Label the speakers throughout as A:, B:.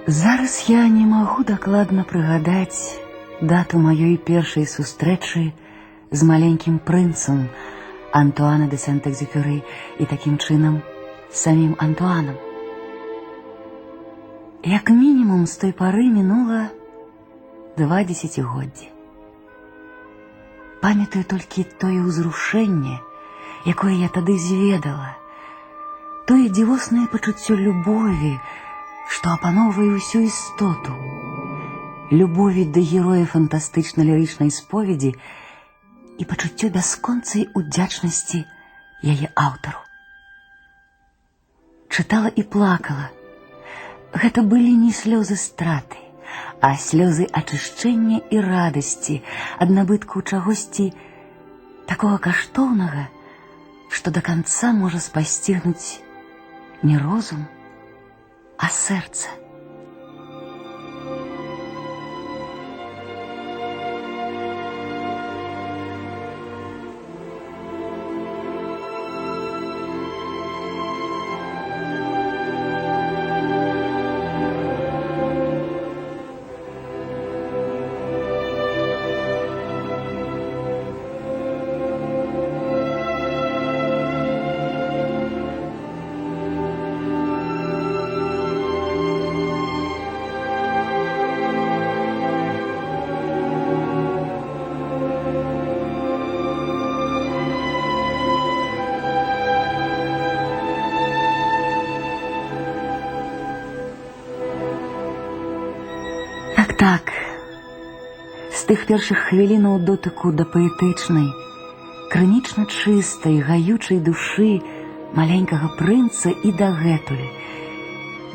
A: Зараз я не магу дакладна прыгадаць дату маёй першай сустрэчы з маленькім прынцам Антуана де Сент-Экзюпері і такім чынам самім Антуанам. Як мінімум з той пары мінула 2 дзесяцігоддзі. Памятаю толькі тое ўзрушэнне, якое я тады зведала, тое дзівоснае пачуццё любові, што апаноўвае ўсю істоту, любові да героя фантастычна-лірычнай споведзі і пачуццё бясконцай удзячнасці яе аўтару. Чытала і плакала. Гэта былі не слёзы страты, а слёзы ачышчэння і радасці ад набытку чагосьці такога каштоўнага, што да канца можа спасцігнуць не розум, а сэрца. Так, з тых першых хвілінаў дотыку да паэтычнай, крынічна чыстай, гаючай душы маленькага прынца і дагэтуль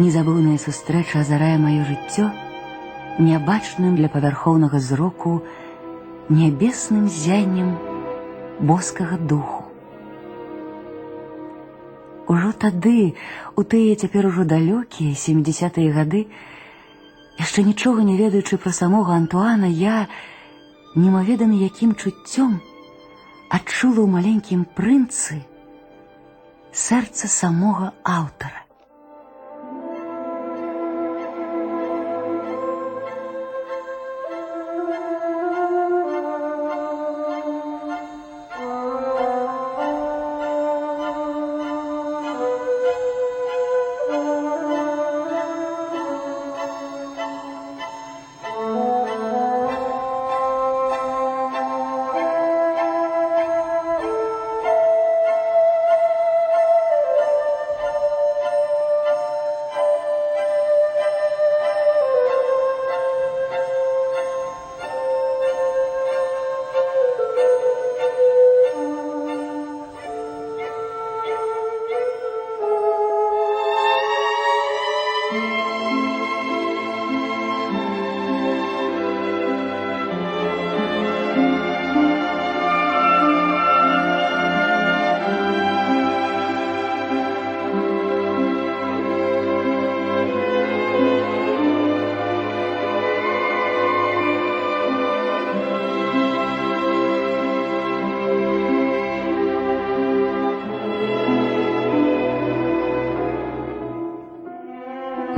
A: незабыўная сустрэча азарае маё жыццё нябачным для павярхоўнага зроку нябесным ззяннем боскага духу. Ужо тады, у тыя цяпер ужо далёкія 70-е гады, яшчэ нічога не ведаючы пра самога Антуана, я, немаведамі якім чуццём, адчула ў маленькім прынцы сэрца самога аўтара.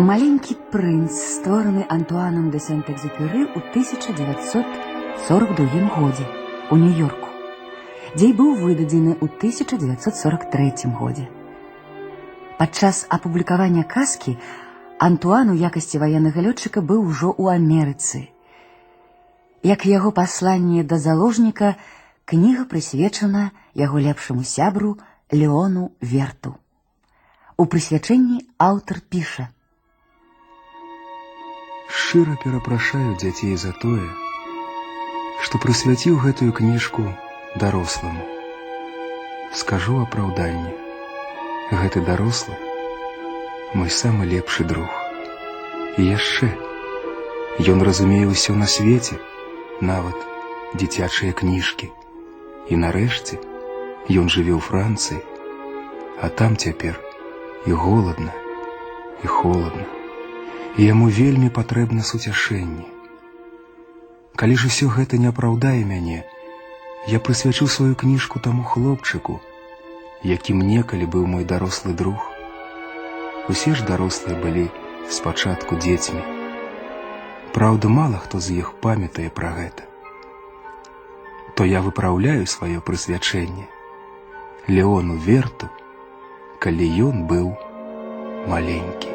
A: Маленькі прынц, створаны Антуанам де Сент-Экзюпері ў 1942 годзе у Нью-Йорку, дзе і быў выдадзены ў 1943 годзе. Падчас апублікавання казкі Антуан у якасці ваеннага лётчыка быў ужо ў Амерыцы. Як яго пасланне да заложніка, кніга прысвечана яго лепшаму сябру Леону Верту. У прысвячэнні аўтар піша:
B: «Шчыра перапрашаю дзяцей за тое, што прысвяціў гэтую кніжку даросламу. Скажу апраўданне. Гэты дарослы – мой самы лепшы друг. І яшчэ, ён разумее ўсё на свеце, нават дзіцячыя кніжкі. І нарэшце, ён жыве ў Францыі, а там цяпер і голадна, і холадна. І яму вельмі патрэбна суцяшэнне. Калі ж усё гэта не апраўдае мяне, я прысвячу сваю кніжку таму хлопчыку, якім некалі быў мой дарослы друг. Усе ж дарослыя былі спачатку дзецьмі. Праўда, мала хто з іх памятае пра гэта. То я выпраўляю сваё прысвячэнне Леону Верту, калі ён быў маленькі.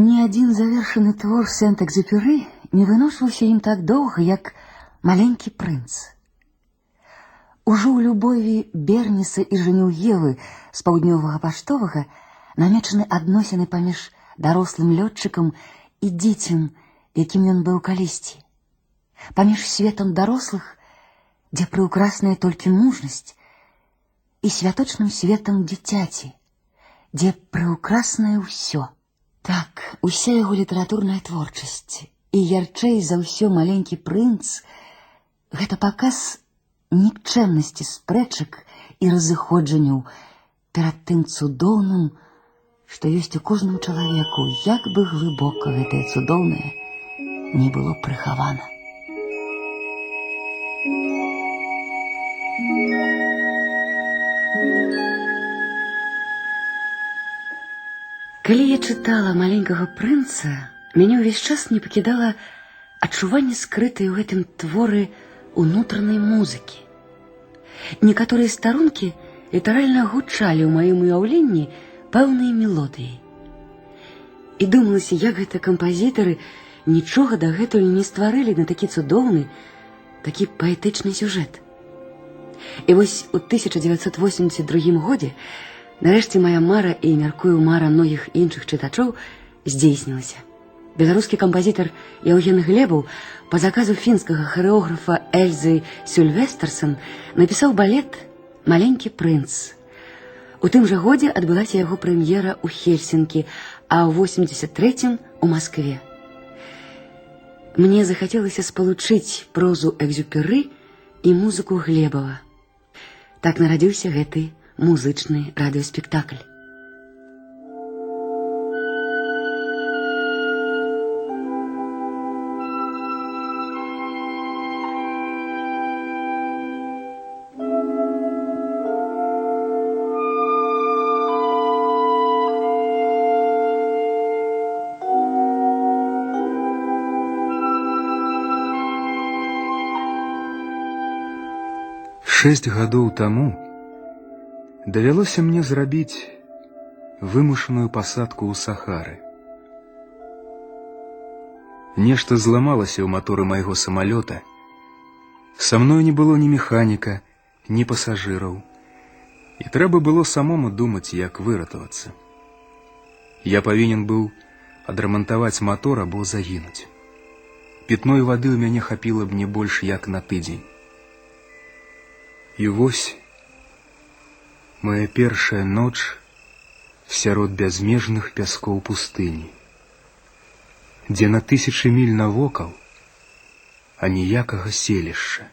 A: Ні адзін завершаны твор Сент-Экзюпері не выношваўся ім так доўга, як «Маленькі прынц». Ужо ў любові Берніса і Женев'евы з паўднёвага паштовага намечаны адносіны паміж дарослым лётчыкам і дзіцем, якім ён быў калісьці. Паміж светам дарослых, дзе прыўкрасная толькі мужнасць, і святочным светам дзіцяці, дзе прыўкраснае ўсё. Так, уся яго літаратурная творчасць і ярчэй за ўсё «Маленькі прынц» — гэта паказ нікчэмнасці спрэчак і разыходжанняў перад тым цудоўным, што ёсць у кожным чалавеку, як бы глыбока гэтае цудоўнае не было прыхавана. Калі я чытала «Маленькага прынца», мяне ўвесь час не пакідала адчуванне скрытай у гэтым творы унутранай музыкі. Некаторыя старонкі літаральна гучалі ў маім уяўленні пэўнай мелодыяй. І думалася, як гэта кампазітары нічога дагэтуль не стварылі на такі цудоўны, такі паэтычны сюжэт. І вось у 1982 годзе нарэшце моя мара, і, мяркую, мара многіх іншых чытачоў, здзейснілася. Беларускі кампазітар Яўген Глебаў па заказу фінскага харэографа Эльзы Сюльвестэрсэн напісаў балет «Маленькі прынц». У тым жа годзе адбылася яго прэм'ера ў Хельсінкі, а ў 83-м у Маскве. Мне захацелася спалучыць прозу Экзюпері і музыку Глебава. Так нарадзіўся гэты музычны радыёспектакль.
B: Шесть гадоў таму давялося мне зрабіць вымушаную пасадку ў Сахары. Нешта зламалася ў маторы майго самалёта. Са мной не было ні механіка, ні пасажыраў. І трэба было самому думаць, як выратавацца. Я павінен быў адрамантаваць матор або загінуць. Пітной вады ў мяне хапіла б не больш як на тыдзень. І вось моя першая ноч сярод бязмежных пяскоў пустыні, дзе на тысячы міль навокал, а ніякага селішча.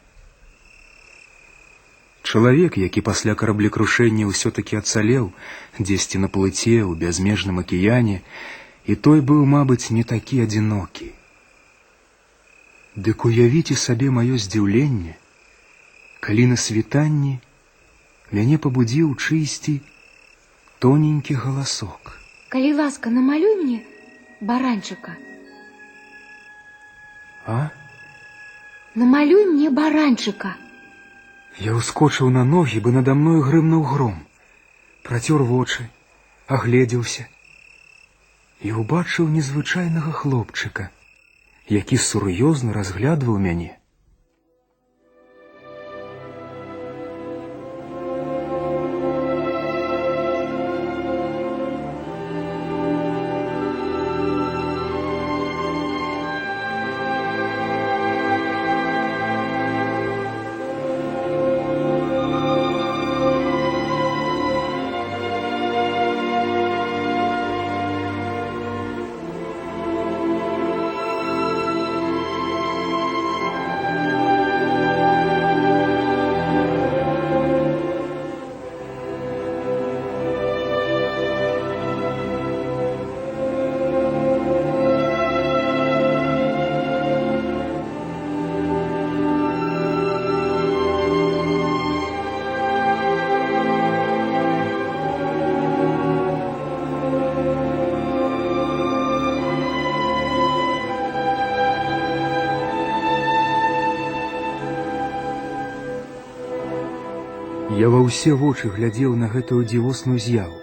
B: Чалавек, які пасля караблекрушэння ўсё-такі ацалеў дзесьці на плыце ў бязмежным акіяне, і той быў, мабыць, не такі адзінокі. Дык уявіце сабе маё здзіўленне, калі на світанні мяне пабудзіў чыйсьці тоненькі галасок.
C: Калі ласка, намалюй мне баранчыка.
B: А?
C: Намалюй мне баранчыка.
B: Я ўскочыў на ногі, бы надо мною грымнуў гром. Працёр вочы, агледзеўся і ўбачыў незвычайнага хлопчыка, які сур'ёзна разглядваў мяне. Я ва ўсе вочы глядзеў на гэтую дзівосную з'яву.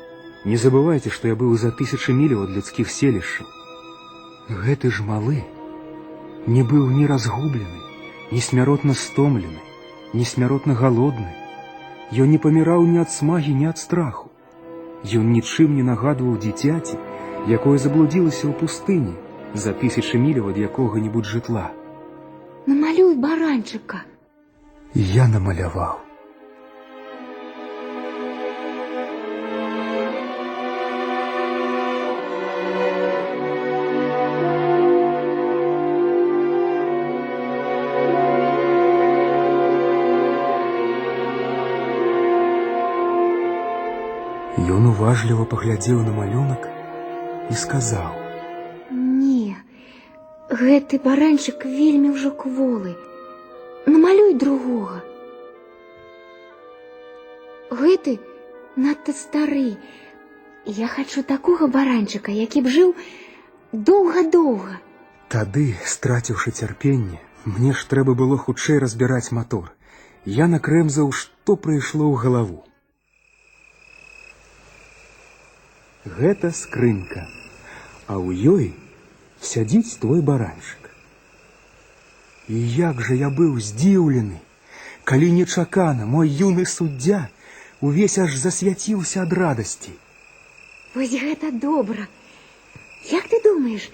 B: Не забывайце, што я быў за 1000 міляў ад людскіх селішчаў. Гэты ж малы не быў ні разгублены, ні смяротна стомлены, ні смяротна галодны. Ён не паміраў ні ад смагі, ні ад страху. Ён нічым не нагадваў дзіцяці, якое заблудзілася ў пустыні за 1000 міляў ад якога-небудзь жытла.
C: Намалюй баранчыка.
B: Я намаляваў. Ён уважліва паглядзеў на малюнак і сказаў:
C: Не, гэты баранчык вельмі ўжо кволы. Намалюй другога. Гэты надта стары. Я хачу такога баранчыка, які б жыў доўга-доўга.
B: Тады, страціўшы цярпенне, мне ж трэба было хутчэй разбіраць матор. Я накрэмзаў, што прыйшло ў галаву. Гэта скрынка, а ў ёй сядзіць твой баранчык. І як жа я быў здзіўлены, калі нечакана мой юны суддзя увесь аж засвяціўся ад радасці.
C: Вось гэта добра. Як ты думаеш,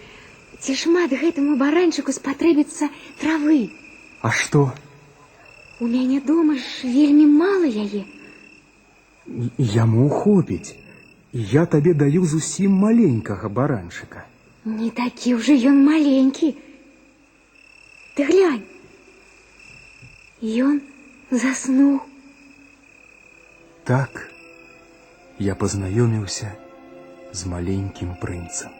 C: ці шмат гэтаму баранчыку спатрэбіцца травы?
B: А што?
C: У мяне дома ж вельмі мала яе.
B: Яму хопіць. Я табе даю зусім маленькага баранчыка.
C: Не такі ўжо ён маленькі. Ты глянь. Ён заснуў.
B: Так я пазнаёміўся з маленькім прынцам.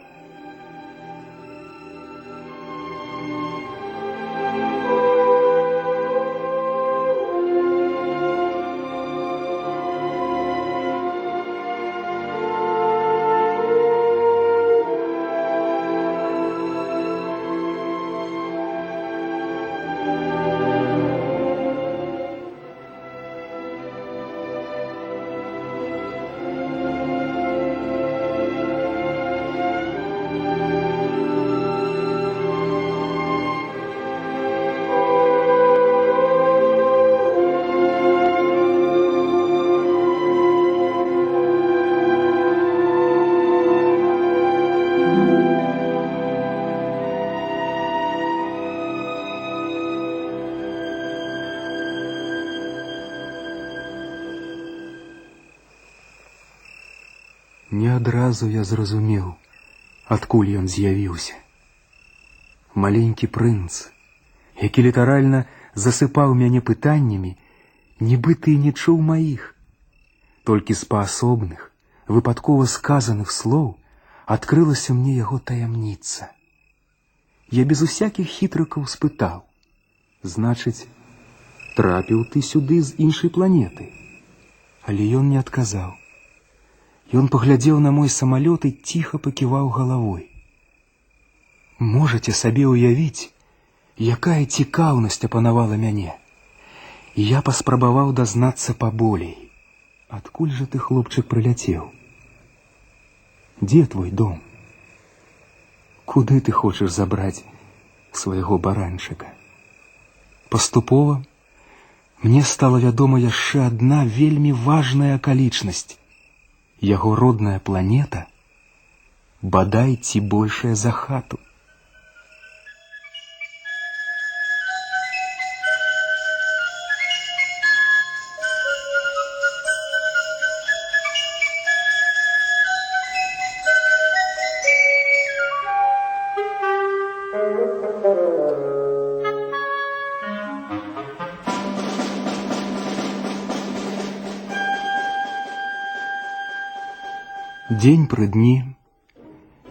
B: Не адразу я зразумеў, адкуль ён з'явіўся. Маленькі прынц, які літаральна засыпаў мяне пытаннямі, нібыта і не чуў маіх. Толькі з паасобных, выпадкова сказаных слоў адкрылася мне яго таямніца. Я без усякіх хітрыкаў спытаў: значыць, трапіў ты сюды з іншай планеты? Але ён не адказаў. Ён паглядзеў на мой самалёт і ціха паківаў галавой. Можаце сабе ўявіць, якая цікаўнасць апанавала мяне. І я паспрабаваў дазнацца паболей. Адкуль жа ты, хлопчык, прыляцеў? Дзе твой дом? Куды ты хочаш забраць свайго баранчыка? Паступова мне стала вядома яшчэ адна вельмі важная акалічнасць. Яго родная планета бадай ці большая за хату. Дзень пры дні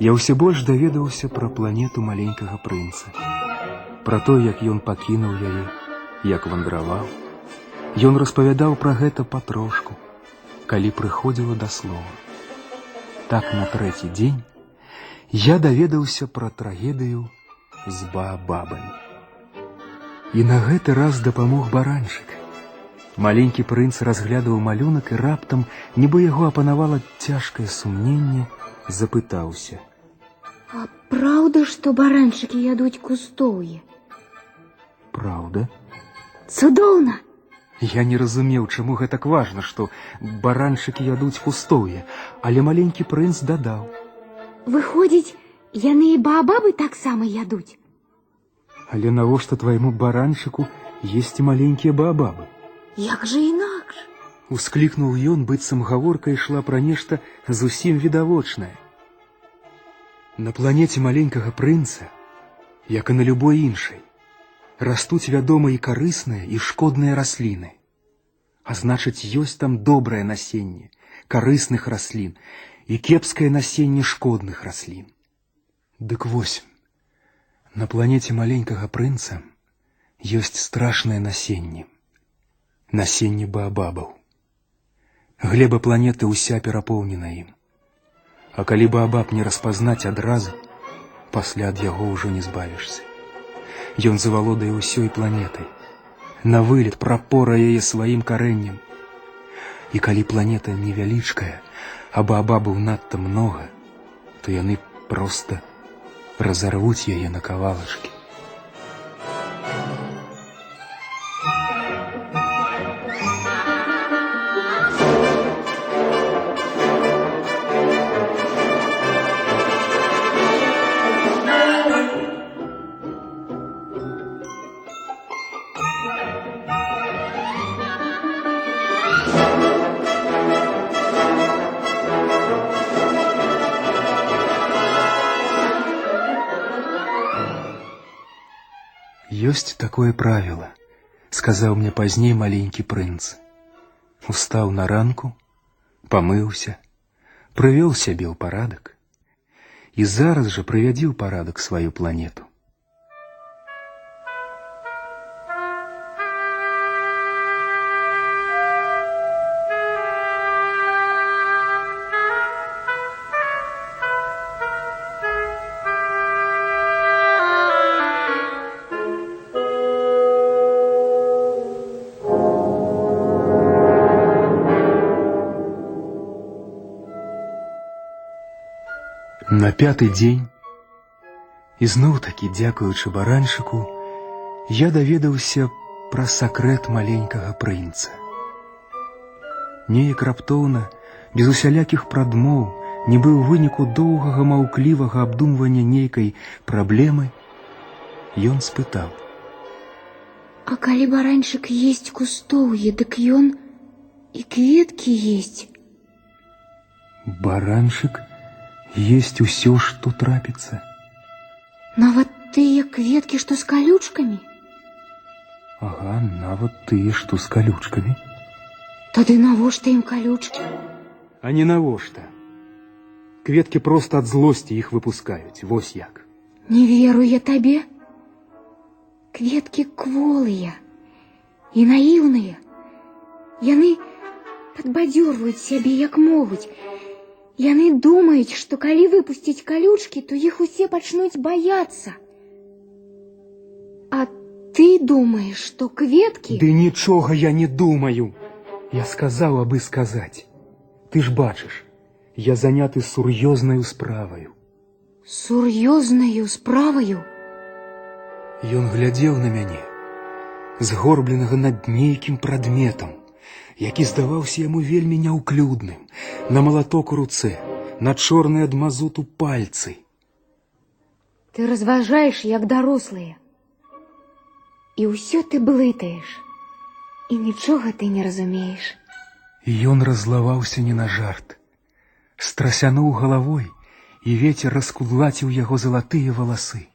B: я ўсё больш даведаўся пра планету маленькага прынца, пра тое, як ён пакінуў яе, як вандраваў. Ён распавядаў пра гэта патрошку, калі прыходзіла да слова. Так на трэці дзень я даведаўся пра трагедыю з баабабамі. І на гэты раз дапамог баранчык. Маленькі прынц разглядаў малюнак і раптам, нібы яго апанавала цяжкае сумненне, запытаўся:
C: А праўда, што баранчыкі ядуць кустоўе?
B: «Праўда?»
C: Цудоўна!
B: Я не разумеў, чаму гэтак важна, што баранчыкі ядуць кустоўе, але маленькі прынц дадаў:
C: Выходзіць, яны і баабабы таксама ядуць?
B: «Але навошта твайму баранчыку есці маленькія баабабы?»
C: Як жа інакш?
B: Усклікнуў ён, быццам гаворка ішла пра нешта зусім відавочнае. На планеце маленькага прынца, як і на любой іншай, растуць вядома і карысныя, і шкодныя расліны. А значыць, ёсць там добрае насенне карысных раслін і кепскае насенне шкодных раслін. Дык вось, на планеце маленькага прынца ёсць страшнае насенне. Насенне баабабаў. Глеба планеты ўся перапоўнена ім. А калі баабаб не распазнаць адразу, пасля ад яго ўжо не збавішся. Ён завалодае ўсёй планетай, на вылет прапора яе сваім карэннем. І калі планета невялічкая, а баабабаў надта многа, то яны проста разарвуць яе на кавалачкі. «Ёсць такое правіла», — сказаў мне пазней маленькі прынц. Устаў на ранку, памыўся, прывёў сябе ў парадак і зараз жа прывядзі ў парадак сваю планету. На 5-й дзень, ізноў-такі дзякуючы баранчыку, я даведаўся пра сакрэт маленькага прынца. Неяк раптоўна, без усялякіх прадмоў, нібы ў выніку доўгага маўклівага абдумвання нейкай праблемы, ён спытаў:
C: А калі баранчык есць кустоўе, дык ён і кветкі есць?
B: Баранчык есць усё, што трапіцца.
C: Нават тыя кветкі, што з калючкамі?
B: Ага, нават тыя, што з калючкамі.
C: Тады навошта ім калючкі?
B: А не навошта. Кветкі проста ад злосці іх выпускаюць, вось як.
C: Не веру я табе. Кветкі кволыя і наіўныя. Яны падбадзёрваюць сябе як могуць. Яны думаюць, што калі выпусціць калючкі, то іх усе пачнуць баяцца. А ты думаеш, што кветкі...
B: Ды нічога я не думаю. Я сказаў, абы сказаць. Ты ж бачыш, я заняты сур'ёзнаю справаю.
C: Сур'ёзнаю справаю?
B: Ён глядзеў на мяне, згорбленага над нейкім прадметам, які здаваўся яму вельмі няўклюдным, на малаток у руцэ, на чорныя ад мазуту пальцы.
C: Ты разважаеш, як дарослыя. І ўсё ты блытаеш. І нічога ты не разумееш.
B: Ён раззлаваўся не на жарт. Страсянуў галавой, і вецер раскудлаціў яго залатыя валасы.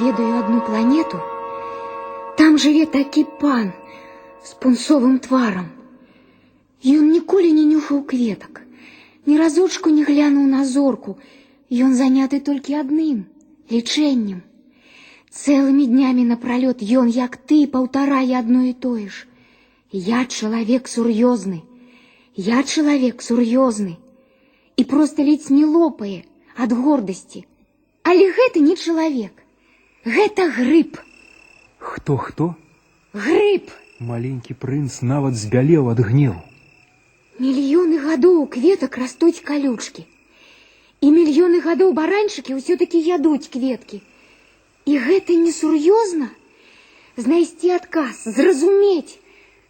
C: ведаю одну планету. Там жыве такі пан з пунцовым тварам. Ён ніколі не нюхаў кветак, ні разочку не глянуў на зорку. Ён заняты толькі адным — лічэннем. Цэлымі днямі напролёт ён, як ты, паўтарае адно і тое ж. Я чалавек сур'ёзны, я чалавек сур'ёзны. І проста ледзь не лопае ад гордасці. Але гэта не чалавек, гэта грыб.
B: Хто?
C: Грыб!
B: Маленькі прынц нават збялеў ад гневу.
C: Мільёны гадоў кветак растуць калючкі. І мільёны гадоў баранчыкі ўсё-такі ядуць кветкі. І гэта не сур'ёзна? Знайсці адказ, зразумець,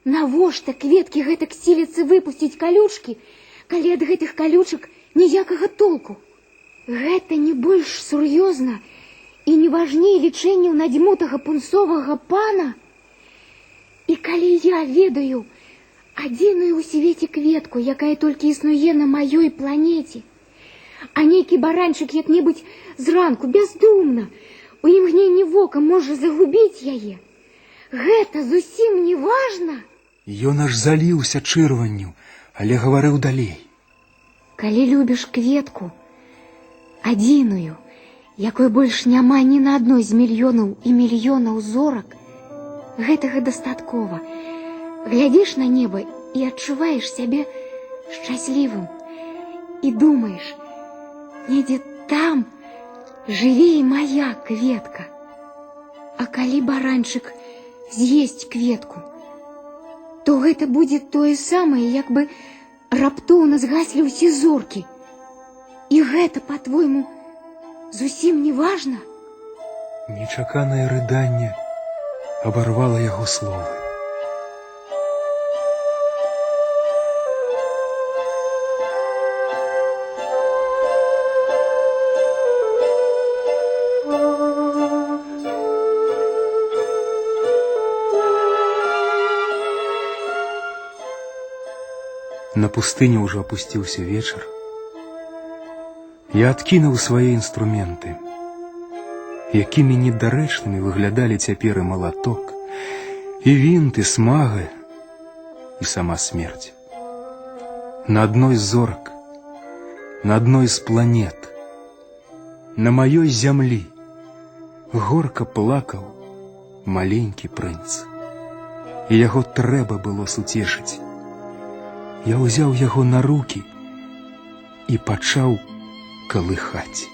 C: навошта кветкі гэтак сіляцца выпусціць калючкі, калі ад гэтых калючак ніякага толку. Гэта не больш сур'ёзна і не важней лічэнняў надзьмутага пунцовага пана. І калі я ведаю адзіную ў свеце кветку, якая толькі існуе на маёй планеце, а нейкі баранчык як-небудзь зранку бяздумна у імгненні вока можа загубіць яе, гэта зусім не важна.
B: Ён аж заліўся чырванню, але гаварыў далей.
C: Калі любіш кветку, адзіную, якой больш няма ні на адной з мільёнаў і мільёнаў зорак, гэтага дастаткова. Глядзіш на неба і адчуваеш сябе шчаслівым. І думаеш, недзе там жыве і моя кветка. А калі баранчык з'есць кветку, то гэта будзе тое самае, як бы раптоўна згаслі ўсе зоркі. І гэта, па-твойму, зусім не важна?
B: Нечаканае рыданне абарвала яго словы. На пустыне ўжо апусціўся вечар. Я адкінуў свае інструменты, якімі недарэчнымі выглядалі цяпер і малаток, і вінт, і смага, і сама смерць. На адной з зорак, на адной з планет, на маёй зямлі горка плакаў маленькі прынц, і яго трэба было суцешыць. Я ўзяў яго на рукі і пачаў калыхаць.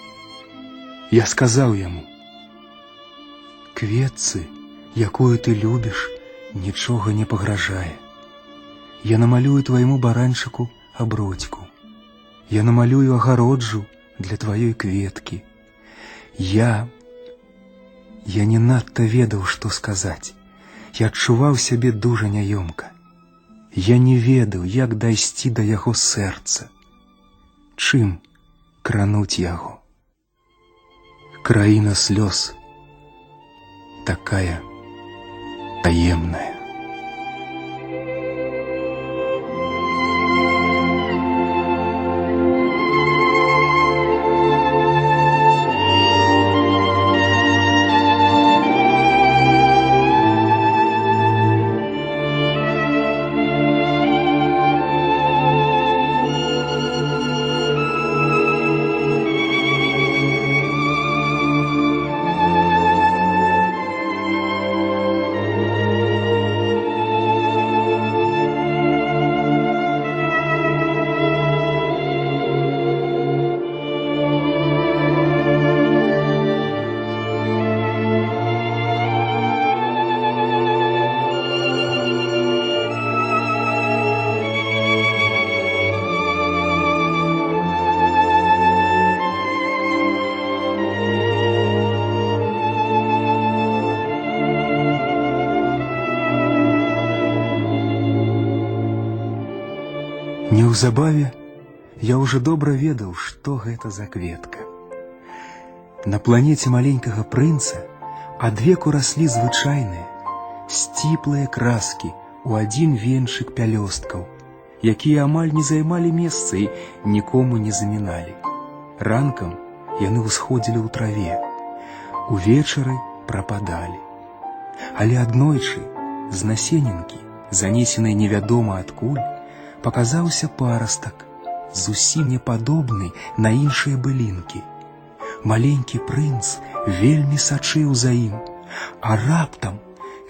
B: Я сказаў яму: кветцы, якую ты любіш, нічога не пагражае. Я намалюю твайму баранчыку абродзьку. Я намалюю агароджу для тваёй кветкі. Я не надта ведаў, што сказаць. Я адчуваў сябе дужа няёмка. Я не ведаў, як дайсці да яго сэрца, чым крануць яго. Краіна слёз такая таемная. Неўзабаве я ўжо добра ведаў, што гэта за кветка. На планеце маленькага прынца адвеку раслі звычайныя, сціплыя краскі у адзін венчык пялёсткаў, якія амаль не займалі месца і нікому не заміналі. Ранкам яны ўсходзілі ў траве. Увечары прападалі. Але аднойчы з насенінкі, занесенай невядома адкуль, паказаўся парастак, зусім не падобны на іншыя былінкі. Маленькі прынц вельмі сачыў за ім, а раптам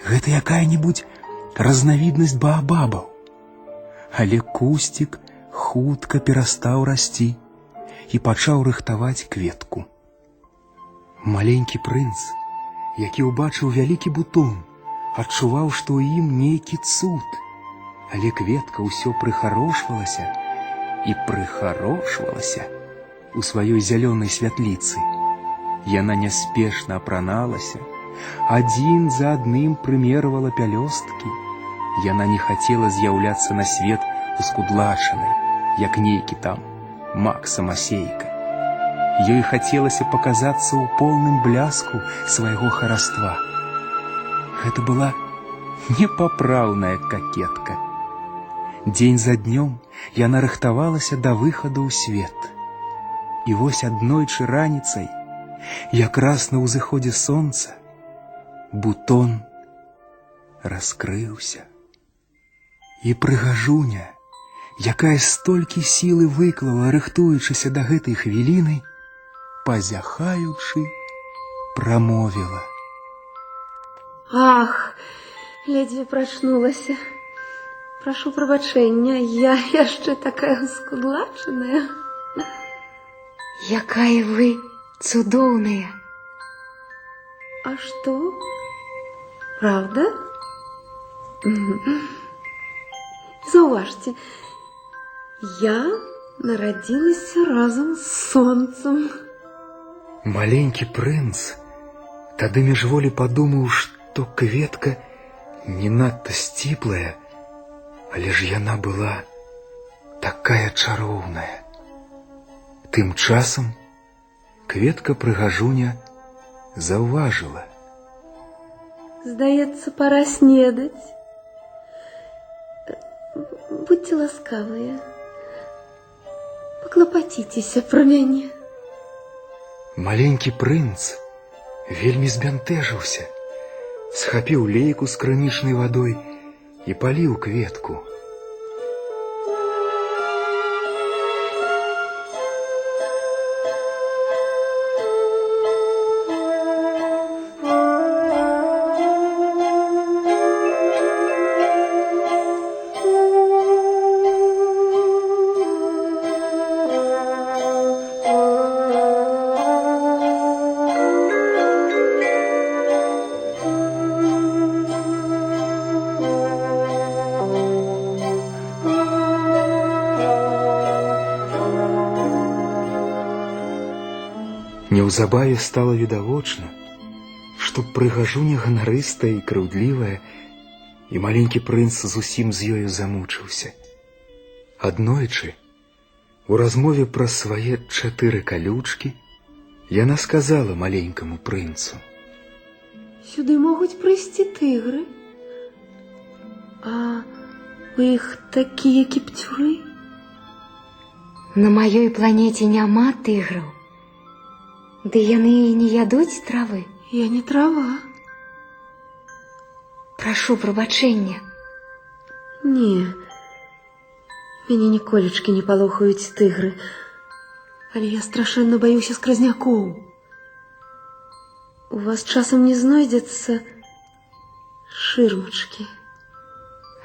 B: гэта якая-небудзь разнавіднасць баабабаў. Але кусцік хутка перастаў расці і пачаў рыхтаваць кветку. Маленькі прынц, які ўбачыў вялікі бутон, адчуваў, што ў ім нейкі цуд, але кветка ўсё прыхарошвалася і прыхарошвалася у сваёй зялёнай святліцы. Яна няспешна апраналася, адзін за адным прымервала пялёсткі. Яна не хацела з'яўляцца на свет ускудлачанай, як нейкі там маг самасейка. Ёй хацелася паказацца ў поўным бляску свайго хараства. Гэта была непапраўная какетка. Дзень за днём яна рыхтавалася да выхаду ў свет. І вось аднойчы раніцай, якраз на ўзыходзе сонца, бутон раскрыўся. І прыгажуня, якая столькі сілы выклала, рыхтуючыся да гэтай хвіліны, пазяхаючы, прамовіла:
D: Ах, ледзьве прачнулася. Прашу прабачэння, я яшчэ такая скудлачаная.
C: Якая вы цудоўная.
D: А што? Правда? Заўважце, я нарадзілася разам з сонцам.
B: Маленькі прынц тады міжволі падумаў, што кветка не надта сціплая, але ж яна была такая чароўная. Тым часам кветка-прыгажуня заўважыла:
D: Здаецца, пора снедаць. Будьце ласкавыя, паклапаціцеся пра мяне.
B: Маленькі прынц вельмі збянтэжыўся, схапіў лейку з крынічнай вадой і паліў кветку. Неўзабаве стала відавочна, што прыгажуня ганарыстая і крыўдлівая, і маленькі прынц зусім з ёю замучыўся. Аднойчы, у размове пра свае 4 калючкі, яна сказала маленькаму прынцу:
D: Сюды могуць прыйсці тыгры. А у іх такія кіпцюры?
C: На маёй планеце няма тыграў. Ды яны не ядуць травы.
D: Я не трава.
C: Прашу прабачэння.
D: Не, мяне ніколечкі не палохаюць тыгры, але я страшэнна баюся скразнякоў. У вас часам не знойдзецца шырмачкі?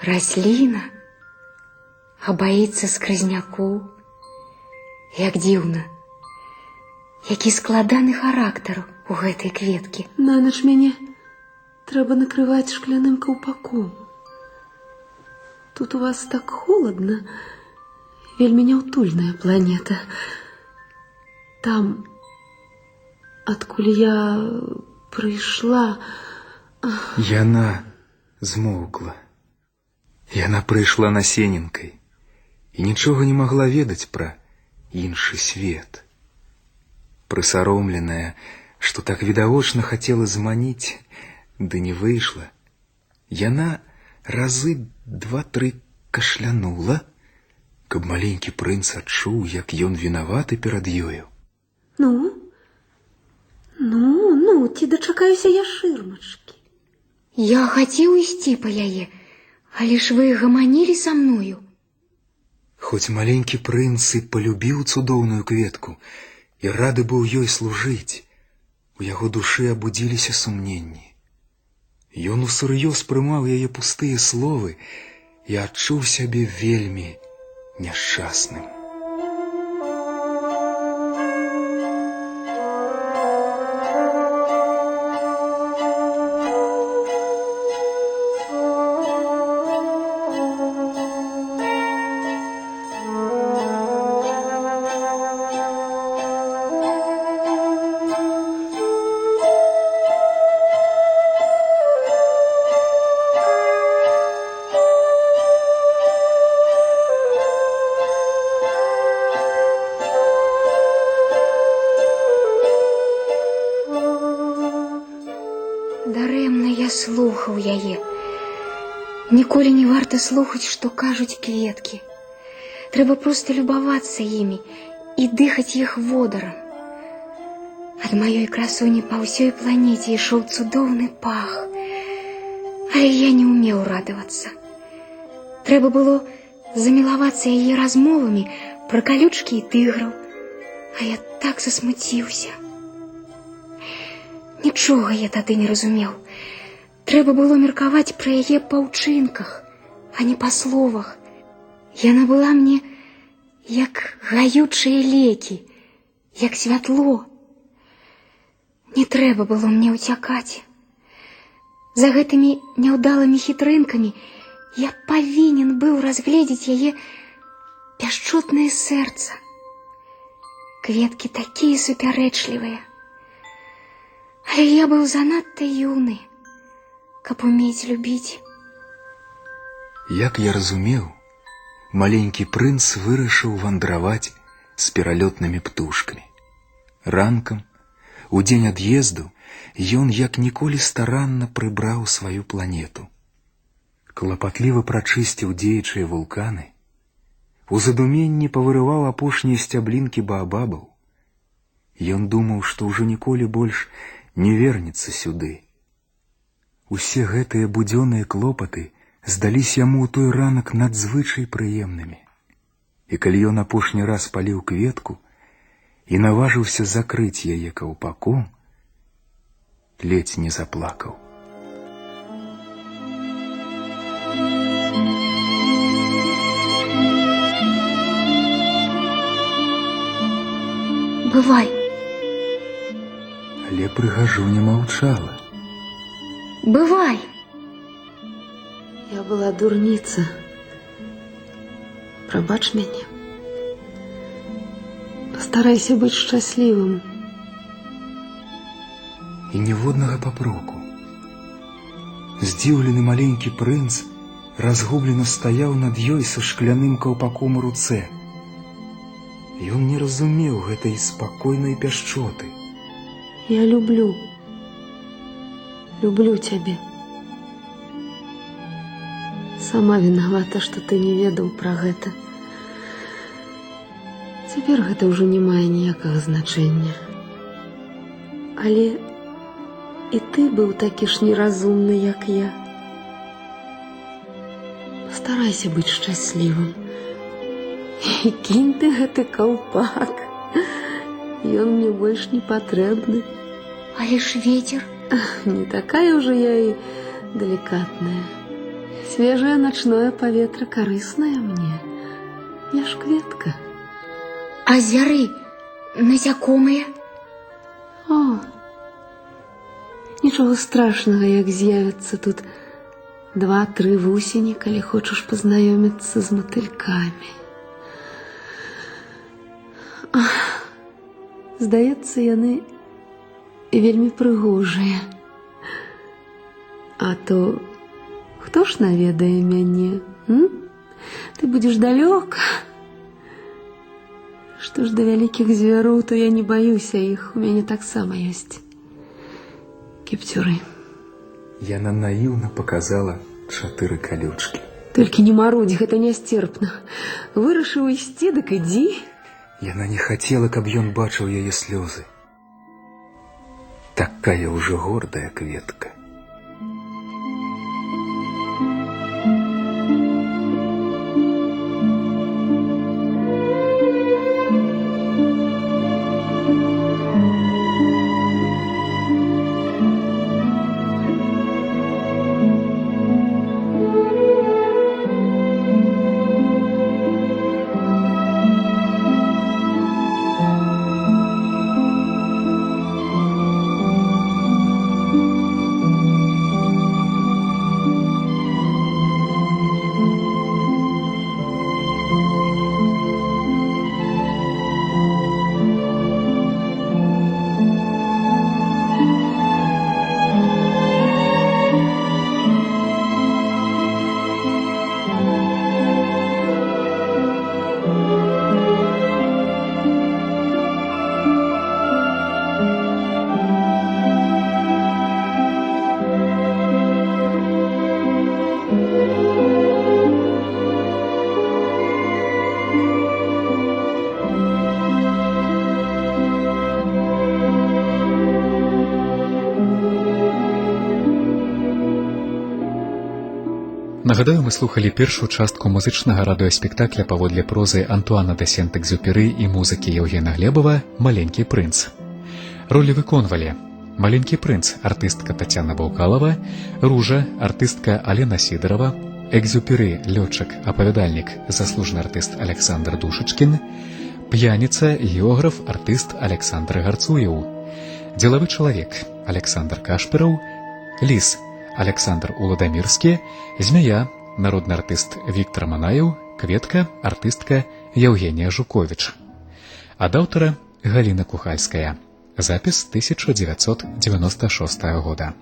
C: Расліна, а баіцца скразнякоў. Як дзіўна. Які складаны характар у гэтай кветкі.
D: На ноч мяне трэба накрываць шкляным каўпаком. Тут у вас так холодна, вельмі няўтульная планета. Там, адкуль я прыйшла...
B: Яна змоўкла. Яна прыйшла насенінкай і нічога не магла ведаць пра іншы свет. Прысаромленая, што так відавочна хацела зманіць, ды не выйшла, яна разы 2-3 кашлянула, каб маленькі прынц адчуў, як ён вінаваты перад ёю.
D: Ну, ці дачакаюся я шырмачкі.
C: Я хацеў ісці па яе, але ж вы гаманілі са мною.
B: Хоць маленькі прынц і полюбіў цудоўную кветку і рады быў ёй служыць, у яго душы абудзіліся сумненні. Ён усур'ёз прымаў яе пустыя словы і адчуў сябе вельмі няшчасным.
C: Дарэмна я слухаў яе. Ніколі не варта слухаць, што кажуць кветкі. Трэба проста любавацца імі і дыхаць іх водарам. Ад маёй красуні па ўсёй планеце ішоў цудоўны пах. Але я не ўмеў радавацца. Трэба было замілавацца яе размовамі пра калючкі і тыграў. А я так засмуціўся. Нічога я тады не разумеў. Трэба было меркаваць пра яе па ўчынках, а не па словах. Яна была мне як гаючыя лекі, як святло. Не трэба было мне ўцякаць. За гэтымі няўдалымі хітрынкамі я павінен быў разгледзець яе пяшчотнае сэрца. Кветкі такія супярэчлівыя. Але я быў занадта юны, каб умець любіць.
B: Як я разумеў, маленькі прынц вырашыў вандраваць з пералётнымі птушкамі. Ранкам, у дзень ад'езду, ён як ніколі старанна прыбраў сваю планету. Клапатліва прачысціў дзеячыя вулканы, у задуменні павырываў апошнія сцяблінкі баабабаў. Ён думаў, што ўжо ніколі больш не вернецца сюды. Усе гэтыя будзённыя клопаты здаліся яму ў той ранак надзвычай прыемнымі. І калі ён апошні раз паліў кветку і наважыўся закрыць яе каўпаком, ледзь не заплакаў.
C: Бывай.
B: Але прыгажуня маўчала.
C: Бывай.
D: Я была дурніца. Прабач мяне. Пастарайся быць шчаслівым.
B: І ніводнага папроку. Здзіўлены маленькі прынц разгублена стаяў над ёй са шкляным каўпаком у руцэ. Ён не разумеў гэтай спакойнай пяшчоты.
D: Я люблю. Люблю цябе. Сама вінавата, што ты не ведаў пра гэта. Цяпер гэта ўжо не мае ніякага значэння. Але і ты быў такі ж неразумны, як я. Пастарайся быць шчаслівым. І кінь ты гэты каўпак. Ён мне больш не патрэбны.
C: Але ж ветер.
D: Не такая ўжо я і далікатная. Свежае начное паветра карыснае мне. Я ж кветка.
C: А звяры насякомыя?
D: О, нічога страшнага, як з'явяцца тут 2-3 вусені, калі хочаш пазнаёміцца з матылькамі. Здаецца, яны вельмі прыгожыя. А то хто ж наведае мяне? Ты будзеш далёка. Што ж да вялікіх звяроў, то я не баюся іх. У мяне таксама ёсць кіпцюры.
B: Яна наіўна паказала 4 калючкі.
D: Толькі не марудзь, гэта нясцерпна. Вырашыў ісці, дык ідзі.
B: Яна не хацела, каб ён бачыў яе слёзы. такая ўжо гордая кветка.
E: Нагадаю, мы слухали першую частку музычнага радыёспектакля паводле прозы Антуана де Сент-Экзюпері і музыкі Еўгена Глебова «Маленькі прынц». Ролі выконвалі «Маленькі прынц» артыстка Тацяна Баўкалава, «Ружа» артыстка Алена Сідарова, «Экзюпері» лётчык, апавядальнік, заслужаны артыст Александр Душачкін, «П'яніца» географ, артыст Александр Гарцуеў, «Дзелавы чалавек» Александр Кашпіраў, «Ліс» Александр Уладамірскі, «Змяя» народны артыст Віктор Манаеў, «Кветка» артыстка Еўгенія Жуковіч. Ад аўтара Галіна Кухальская. Запіс 1996 года.